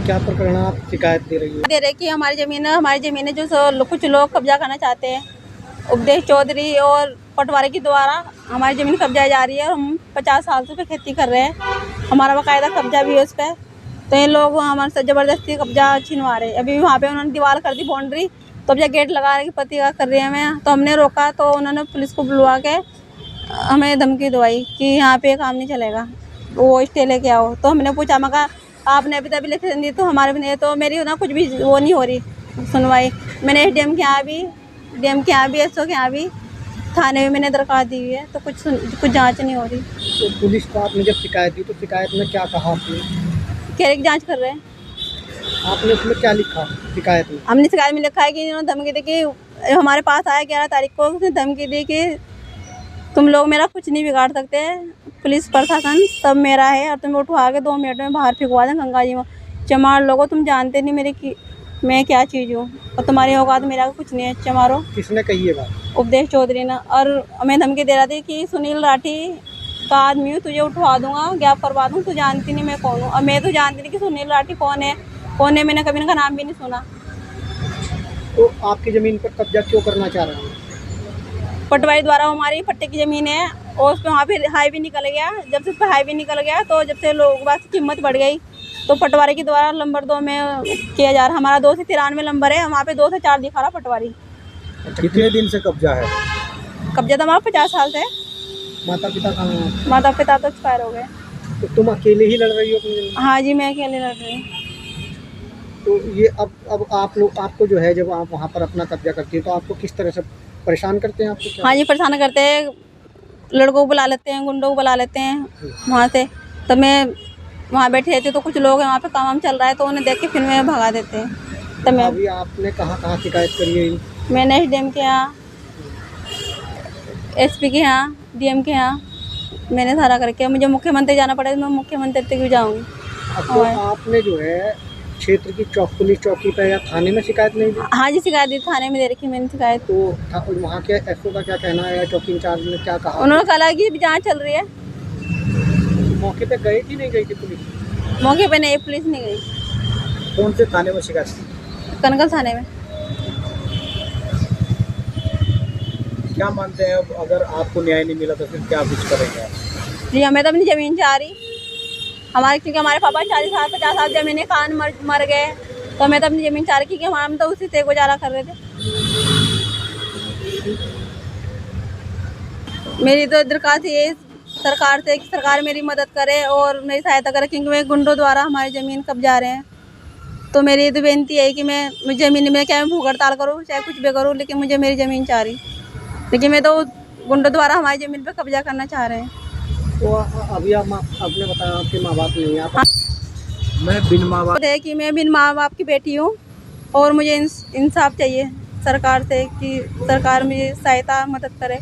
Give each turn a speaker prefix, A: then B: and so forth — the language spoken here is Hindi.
A: क्या प्रकरण आप शिकायत दे रही है?
B: दे रहे कि हमारी ज़मीन है जो कुछ लोग कब्जा करना चाहते हैं। उपदेश चौधरी और पटवारी के द्वारा हमारी ज़मीन कब्जा जा रही है और हम 50 साल से पे खेती कर रहे हैं। हमारा बाकायदा कब्जा भी है उस पर। तो ये लोग हमारे से ज़बरदस्ती कब्जा छिनवा रहे हैं। अभी वहाँ पे उन्होंने दीवार कर दी बाउंड्री, तो अब जब गेट लगा रहे कि पति का कर रही है मैं, तो हमने रोका तो उन्होंने पुलिस को बुलवा के हमें धमकी दवाई कि यहाँ पे काम नहीं चलेगा, वो स्टे लेके आओ। तो हमने पूछा, मैं कहा आपने अभी तभी लिख दी तो हमारे भी नहीं, तो मेरी ना कुछ भी वो नहीं हो रही सुनवाई। मैंने एसडीएम के यहाँ भी, डीएम के यहाँ भी, एसओ के यहाँ भी, थाने में मैंने दरख्वास्त दी हुई है, तो कुछ जांच नहीं हो रही।
A: तो पुलिस को आपने जब शिकायत दी तो शिकायत में क्या कहा आपने?
B: कह रहे कि जांच कर रहे हैं।
A: आपने उसमें क्या लिखा शिकायत में?
B: हमने शिकायत में लिखा है कि इन्होंने धमकी दी कि हमारे पास आया 11 तारीख को, उसने धमकी दी कि तुम लोग मेरा कुछ नहीं बिगाड़ सकते, पुलिस प्रशासन सब मेरा है और तुम उठवा के 2 मिनट में बाहर फेंकवा दें गंगा जी में। चमार लोगो, तुम जानते नहीं मेरी की मैं क्या चीज़ हूँ और तुम्हारी औकात मेरा कुछ नहीं है, चमारो।
A: किसने कही है बात?
B: उपदेश चौधरी ने। और हमें धमकी दे रहा थी कि सुनील राठी का आदमी हूँ, तुझे उठवा दूंगा, गैप करवा दूँ, तू जानती नहीं मैं कौन हूँ। और मैं तो जानती नहीं कि सुनील राठी कौन है, मैंने कभी इनका नाम भी नहीं सुना।
A: तो आपकी ज़मीन पर कब्जा क्यों करना चाह रहे हैं?
B: पटवारी द्वारा हमारी पट्टे की ज़मीन है और उस पर वहाँ पे हाईवे निकल गया। जब से उस पर हाईवे निकल गया तो जब से लोगों के पास कीमत बढ़ गई, तो पटवारी के द्वारा नंबर 2 में किया जा रहा। हमारा 2 से 93 नंबर है, वहाँ पे 2 से 4 दिखा रहा पटवारी।
A: कितने दिन से कब्जा है?
B: कब्जा तो हमारा 50 साल से।
A: माता पिता कहाँ हैं?
B: माता पिता तो एक्सपायर हो गए।
A: तो तुम अकेले ही लड़ रही हो अपनी ज़मीन?
B: हाँ जी, मैं अकेले लड़ रही हूँ।
A: तो ये अब आप लोग, आपको जो है जब आप वहाँ पर अपना कब्जा करती है तो आपको किस तरह से परेशान करते हैं? आपको क्या?
B: हाँ जी, परेशान करते हैं, लड़कों को बुला लेते हैं, गुंडों को बुला लेते हैं वहाँ से। तो मैं वहाँ बैठे रहती हूँ तो कुछ लोग हैं वहाँ पे काम चल रहा है तो उन्हें देख के फिर मैं भगा देते हैं। तो मैं
A: अभी आपने कहाँ शिकायत करी है?
B: मैंने एसडीएम के यहाँ, एसपी के यहाँ, डीएम के यहाँ मैंने सारा करके, मुझे मुख्यमंत्री जाना पड़ेगा, मैं मुख्यमंत्री तक भी जाऊँगी।
A: अब तो आपने जो है क्षेत्र की पुलिस चौकी पर या थाने में शिकायत नहीं दी?
B: हाँ जी, शिकायत दी, थाने में दे रखी मैंने शिकायत।
A: तो वहाँ के एसओ का क्या कहना है या चौकी इंचार्ज ने क्या कहा?
B: उन्होंने कहा कि जाँच चल रही है।
A: मौके पे गई थी नहीं गई थी पुलिस?
B: मौके पे नहीं, पुलिस नहीं गई।
A: कौन से थाने में शिकायत की?
B: कनकल थाने में।
A: क्या मानते हैं अब अगर आपको न्याय नहीं मिला तो फिर क्या कुछ करेंगे?
B: जी, हमें तो अपनी ज़मीन चाह रही हमारे, क्योंकि हमारे पापा 40 साल 50 साल ज़मीनें खान मर गए, तो हमें तो अपनी ज़मीन चाह रही, क्योंकि हम तो उसी से गुजारा कर रहे थे। मेरी तो दरख्वास्त ये सरकार से कि सरकार मेरी मदद करे और मेरी सहायता करे, क्योंकि मैं गुंडों द्वारा हमारी ज़मीन कब्जा रहे हैं। तो मेरी तो बेनती है कि मुझे ज़मीन में क्या मैं भूख हड़ताल करूँ चाहे कुछ भी करूँ, लेकिन मुझे मेरी ज़मीन चाह रही, लेकिन मैं तो गुंडों द्वारा हमारी ज़मीन पे कब्जा करना चाह रहे हैं।
A: तो अभी आपने बताया आपके माँ बाप नहीं है? मैं बिन माँ बाप
B: है कि मैं बिन माँ बाप की बेटी हूँ और मुझे इंसाफ चाहिए सरकार से कि सरकार मुझे सहायता मदद करे।